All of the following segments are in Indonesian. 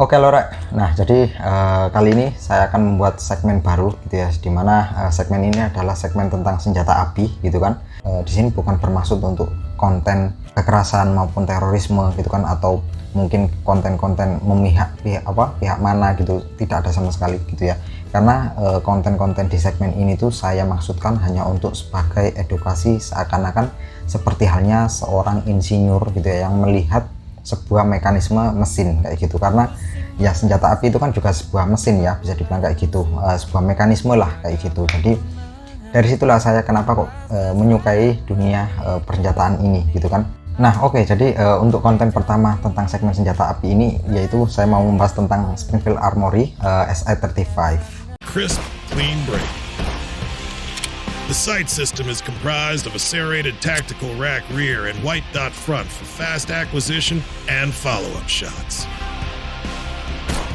Oke Lore, nah jadi kali ini saya akan membuat segmen baru gitu ya, dimana segmen ini adalah segmen tentang senjata api gitu kan. Di sini bukan bermaksud untuk konten kekerasan maupun terorisme gitu kan, atau mungkin konten-konten memihak pihak mana gitu, tidak ada sama sekali gitu ya. Karena konten-konten di segmen ini tuh saya maksudkan hanya untuk sebagai edukasi, seakan-akan seperti halnya seorang insinyur gitu ya, yang melihat sebuah mekanisme mesin kayak gitu. Karena ya senjata api itu kan juga sebuah mesin ya, bisa dibilang kayak gitu, sebuah mekanisme lah kayak gitu. Jadi dari situlah saya kenapa kok menyukai dunia persenjataan ini gitu kan. Nah oke, jadi untuk konten pertama tentang segmen senjata api ini, yaitu saya mau membahas tentang Springfield Armory SI-35. Crisp, clean break. The sight system is comprised of a serrated tactical rack rear and white dot front for fast acquisition and follow-up shots.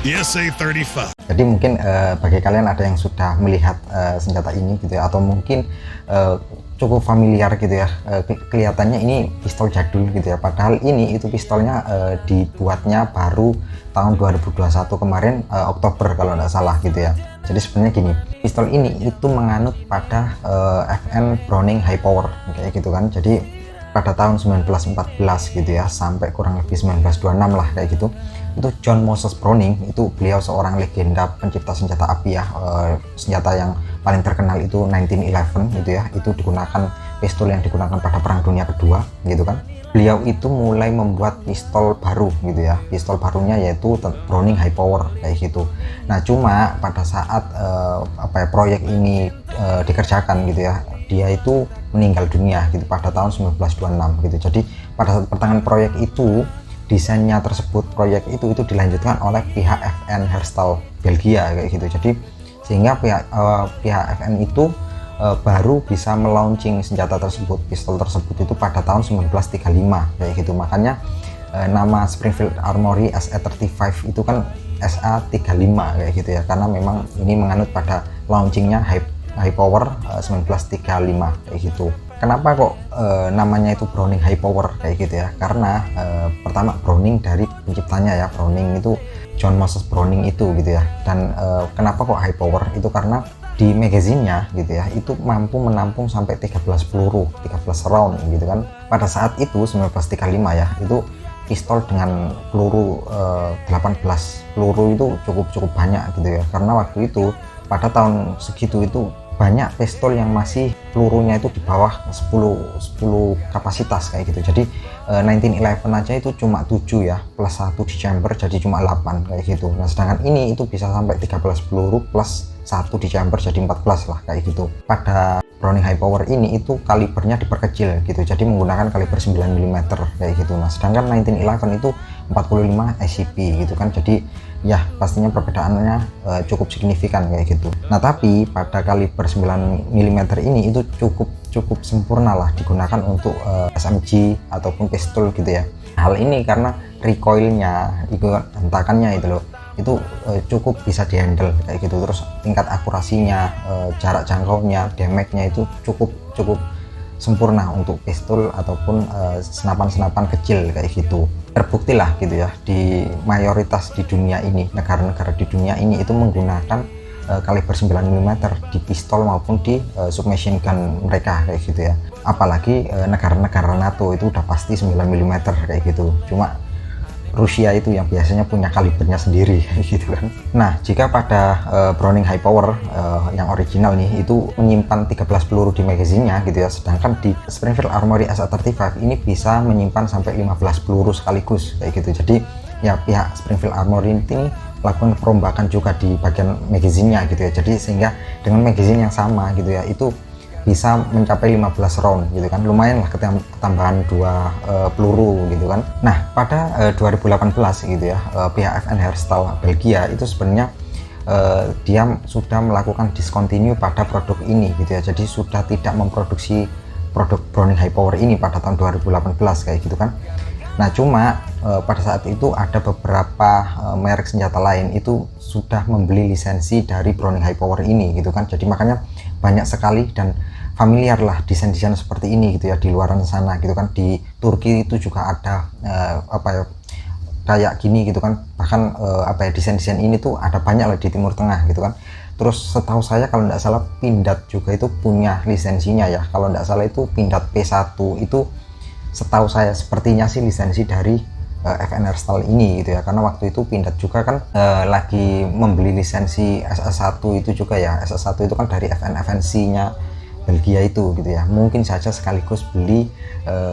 The SA-35. Jadi mungkin bagi kalian ada yang sudah melihat senjata ini gitu ya, atau mungkin cukup familiar gitu ya, kelihatannya ini pistol jadul gitu ya, padahal ini itu pistolnya dibuatnya baru tahun 2021 kemarin, Oktober kalau tidak salah gitu ya. Jadi sebenarnya gini, pistol ini itu menganut pada FN Browning High Power kayak gitu kan. Jadi pada tahun 1914 gitu ya, sampai kurang lebih 1926 lah kayak gitu, itu John Moses Browning, itu beliau seorang legenda pencipta senjata api ya. Senjata yang paling terkenal itu 1911 gitu ya, itu digunakan, pistol yang digunakan pada Perang Dunia Kedua gitu kan. Beliau itu mulai membuat pistol baru gitu ya, pistol barunya yaitu Browning High Power kayak gitu. Nah cuma pada saat proyek ini dikerjakan gitu ya, dia itu meninggal dunia gitu pada tahun 1926 gitu. Jadi pada saat pertengahan proyek itu, desainnya tersebut, proyek itu dilanjutkan oleh pihak FN Herstal Belgia kayak gitu. Jadi sehingga pihak FN itu baru bisa melaunching senjata tersebut, pistol tersebut itu pada tahun 1935 kayak gitu. Makanya nama Springfield Armory SA-35 itu kan SA-35 kayak gitu ya, karena memang ini menganut pada launchingnya high power 1935 kayak gitu. Kenapa kok namanya itu Browning High Power kayak gitu ya? Karena pertama Browning dari penciptanya ya, Browning itu John Moses Browning itu gitu ya. Dan kenapa kok high power? Itu karena di magazinnya gitu ya, itu mampu menampung sampai 13 peluru, 13 round gitu kan. Pada saat itu 1935 ya, itu pistol dengan peluru 18 peluru itu cukup banyak gitu ya. Karena waktu itu pada tahun segitu itu banyak pistol yang masih pelurunya itu di bawah 10 kapasitas kayak gitu. Jadi 1911 aja itu cuma 7 ya, plus 1 di chamber jadi cuma 8 kayak gitu. Nah sedangkan ini itu bisa sampai 13 peluru plus 1 di chamber jadi 14 lah kayak gitu. Pada Browning High Power ini itu kalibernya diperkecil gitu, jadi menggunakan kaliber 9 mm kayak gitu. Nah sedangkan 1911 itu 45 SCP gitu kan. Jadi ya pastinya perbedaannya cukup signifikan kayak gitu. Nah tapi pada kaliber 9 mm ini itu cukup sempurna lah digunakan untuk SMG ataupun pistol gitu ya. Hal ini karena recoilnya, hentakannya itu loh, itu cukup bisa dihandle kayak gitu. Terus tingkat akurasinya, jarak jangkaunya, damage-nya itu cukup sempurna untuk pistol ataupun senapan-senapan kecil kayak gitu. Terbukti lah gitu ya, di mayoritas di dunia ini, negara-negara di dunia ini itu menggunakan kaliber 9 mm di pistol maupun di submachine gun mereka kayak gitu ya. Apalagi negara-negara NATO itu udah pasti 9 mm kayak gitu. Cuma Rusia itu yang biasanya punya kalibernya sendiri gitu kan. Nah jika pada Browning High Power yang original nih itu menyimpan 13 peluru di magazinnya gitu ya, sedangkan di Springfield Armory SA-35 ini bisa menyimpan sampai 15 peluru sekaligus kayak gitu. Jadi ya pihak Springfield Armory ini lakukan perombakan juga di bagian magazinnya gitu ya. Jadi sehingga dengan magazin yang sama gitu ya, itu bisa mencapai 15 round gitu kan. Lumayan lah ketambahan 2 peluru gitu kan. Nah pada 2018 gitu ya, pihak FN Herstal Belgia itu sebenarnya dia sudah melakukan discontinue pada produk ini gitu ya. Jadi sudah tidak memproduksi produk Browning High Power ini pada tahun 2018 kayak gitu kan. Nah cuma pada saat itu ada beberapa merek senjata lain itu sudah membeli lisensi dari Browning High Power ini gitu kan. Jadi makanya banyak sekali dan familiar lah desain-desain seperti ini gitu ya di luaran sana gitu kan. Di Turki itu juga ada kayak gini gitu kan. Bahkan apa ya, desain-desain ini tuh ada banyak lah di Timur Tengah gitu kan. Terus setahu saya kalau tidak salah Pindad juga itu punya lisensinya ya, kalau tidak salah itu Pindad P1 itu setahu saya sepertinya sih lisensi dari FNR Style ini gitu ya, karena waktu itu Pindad juga kan lagi membeli lisensi SS1 itu juga ya. SS1 itu kan dari FNC-nya Belgia itu gitu ya, mungkin saja sekaligus beli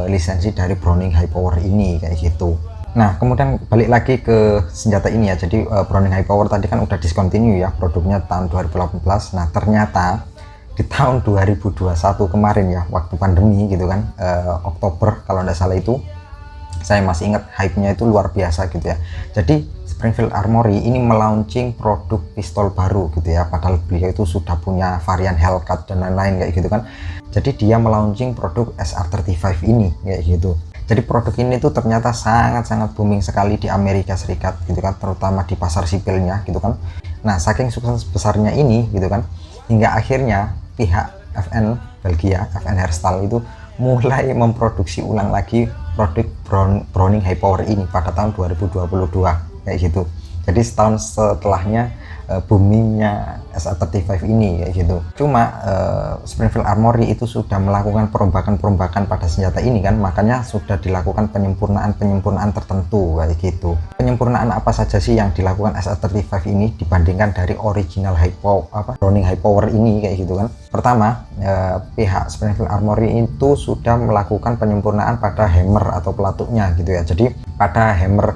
lisensi dari Browning High Power ini kayak gitu. Nah kemudian balik lagi ke senjata ini ya, jadi Browning High Power tadi kan udah discontinue ya produknya tahun 2018. Nah ternyata di tahun 2021 kemarin ya, waktu pandemi gitu kan, Oktober kalau tidak salah itu, saya masih ingat hype-nya itu luar biasa gitu ya. Jadi Springfield Armory ini melaunching produk pistol baru gitu ya, padahal beliau itu sudah punya varian Hellcat dan lain-lain kayak gitu kan. Jadi dia melaunching produk SR35 ini kayak gitu. Jadi produk ini tuh ternyata sangat-sangat booming sekali di Amerika Serikat gitu kan, terutama di pasar sipilnya gitu kan. Nah saking sukses besarnya ini gitu kan, hingga akhirnya pihak FN Belgia, FN Herstal itu mulai memproduksi ulang lagi produk Browning High Power ini pada tahun 2022 kayak gitu. Jadi setahun setelahnya boomingnya SR35 ini kayak gitu. Cuma Springfield Armory itu sudah melakukan perombakan-perombakan pada senjata ini kan, makanya sudah dilakukan penyempurnaan tertentu kayak gitu. Penyempurnaan apa saja sih yang dilakukan SR35 ini dibandingkan dari original Browning High Power ini kayak gitu kan. Pertama, pihak Springfield Armory itu sudah melakukan penyempurnaan pada hammer atau pelatuknya gitu ya. Jadi pada hammer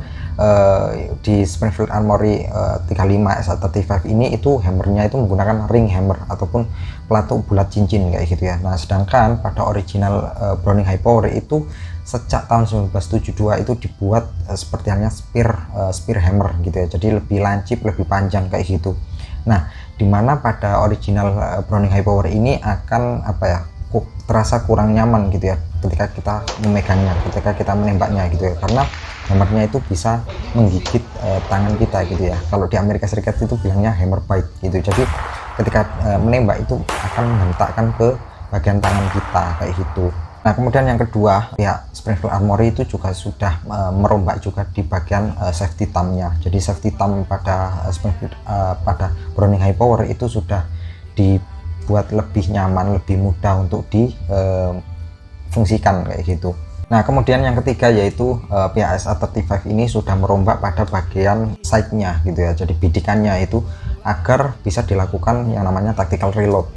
di Springfield Armory 35 SR35 ini itu hammernya itu menggunakan ring hammer ataupun pelatuk bulat cincin kayak gitu ya. Nah sedangkan pada original Browning High Power itu sejak tahun 1972 itu dibuat seperti halnya spear hammer gitu ya, jadi lebih lancip, lebih panjang kayak gitu. Nah dimana pada original Browning High Power ini akan apa ya, terasa kurang nyaman gitu ya ketika kita memegangnya, ketika kita menembaknya gitu ya, karena hammernya itu bisa menggigit tangan kita gitu ya. Kalau di Amerika Serikat itu bilangnya hammer bite gitu. Jadi ketika menembak itu akan menghentakkan ke bagian tangan kita kayak gitu. Nah kemudian yang kedua, pihak Springfield Armory itu juga sudah merombak juga di bagian safety thumbnya. Jadi safety thumb pada pada Browning High Power itu sudah dibuat lebih nyaman, lebih mudah untuk difungsikan kayak gitu. Nah kemudian yang ketiga yaitu pihak SR35 ini sudah merombak pada bagian side-nya gitu ya, jadi bidikannya itu agar bisa dilakukan yang namanya tactical reload.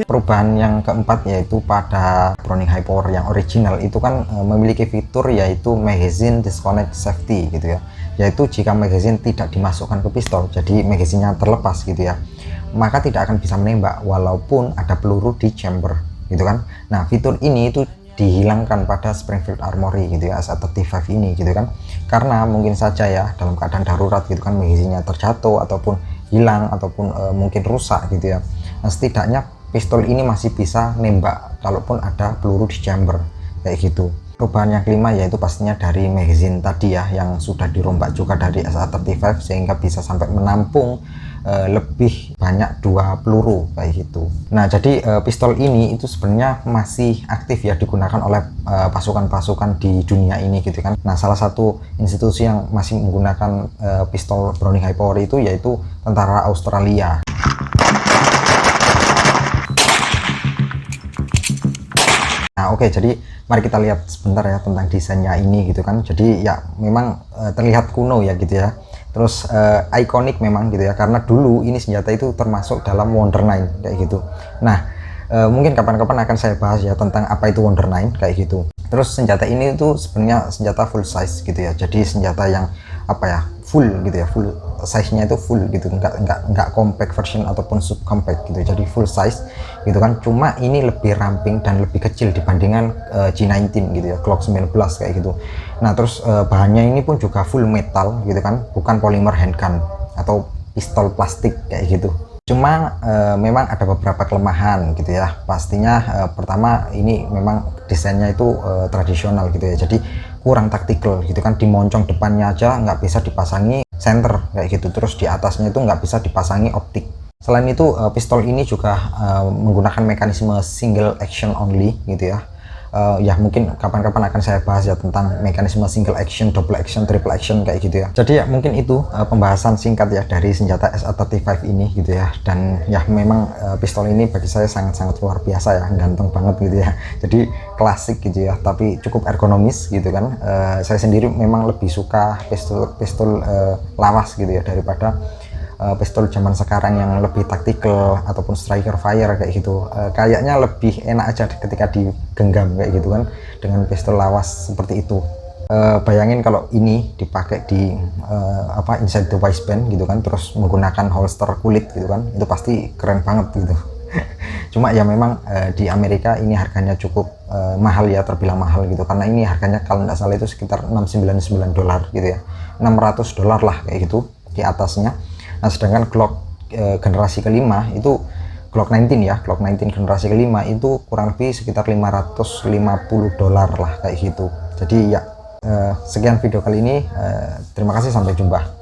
Perubahan yang keempat yaitu pada Browning High Power yang original itu kan memiliki fitur yaitu magazine disconnect safety gitu ya, yaitu jika magazine tidak dimasukkan ke pistol, jadi magazinnya terlepas gitu ya, maka tidak akan bisa menembak walaupun ada peluru di chamber gitu kan. Nah fitur ini itu dihilangkan pada Springfield Armory gitu ya, SR35 ini gitu kan, karena mungkin saja ya dalam keadaan darurat gitu kan, magazinnya terjatuh ataupun hilang ataupun mungkin rusak gitu ya. Nah setidaknya pistol ini masih bisa nembak kalaupun ada peluru di chamber kayak gitu. Perubahan yang kelima yaitu pastinya dari magazine tadi ya, yang sudah dirombak juga dari SR35 sehingga bisa sampai menampung lebih banyak 2 peluru kayak gitu. Nah jadi pistol ini itu sebenarnya masih aktif ya digunakan oleh pasukan-pasukan di dunia ini gitu kan. Nah salah satu institusi yang masih menggunakan pistol Browning High Power itu yaitu tentara Australia. Nah oke, jadi mari kita lihat sebentar ya tentang desainnya ini gitu kan. Jadi ya memang terlihat kuno ya gitu ya, terus ikonik memang gitu ya, karena dulu ini senjata itu termasuk dalam Wonder 9 kayak gitu. Nah mungkin kapan-kapan akan saya bahas ya tentang apa itu Wonder 9 kayak gitu. Terus senjata ini itu sebenarnya senjata full size gitu ya, jadi senjata yang apa ya, full gitu ya, full size-nya itu full gitu, enggak compact version ataupun subcompact gitu, jadi full size gitu kan. Cuma ini lebih ramping dan lebih kecil dibandingkan G19 gitu ya, Glock 19 kayak gitu. Nah terus bahannya ini pun juga full metal gitu kan, bukan polymer handgun atau pistol plastik kayak gitu. Cuma memang ada beberapa kelemahan gitu ya. Pastinya pertama ini memang desainnya itu tradisional gitu ya, jadi kurang taktikal gitu kan. Di moncong depannya aja nggak bisa dipasangi center kayak gitu, terus di atasnya itu nggak bisa dipasangi optik. Selain itu pistol ini juga menggunakan mekanisme single action only gitu ya. Ya mungkin kapan-kapan akan saya bahas ya tentang mekanisme single action, double action, triple action kayak gitu ya. Jadi ya mungkin itu pembahasan singkat ya dari senjata SA35 ini gitu ya. Dan ya memang pistol ini bagi saya sangat-sangat luar biasa ya, ganteng banget gitu ya. Jadi klasik gitu ya, tapi cukup ergonomis gitu kan. Saya sendiri memang lebih suka pistol lawas gitu ya daripada pistol zaman sekarang yang lebih taktikal ataupun striker fire kayak gitu. Kayaknya lebih enak aja ketika digenggam kayak gitu kan dengan pistol lawas seperti itu. Bayangin kalau ini dipakai di inside the waistband gitu kan, terus menggunakan holster kulit gitu kan, itu pasti keren banget gitu. Cuma ya memang di Amerika ini harganya cukup mahal ya, terbilang mahal gitu, karena ini harganya kalau nggak salah itu sekitar $699 gitu ya, $600 lah kayak gitu di atasnya. Nah sedangkan Glock generasi kelima itu Glock 19 ya, Glock 19 generasi kelima itu kurang lebih sekitar $550 lah kayak gitu. Jadi ya sekian video kali ini, terima kasih, sampai jumpa.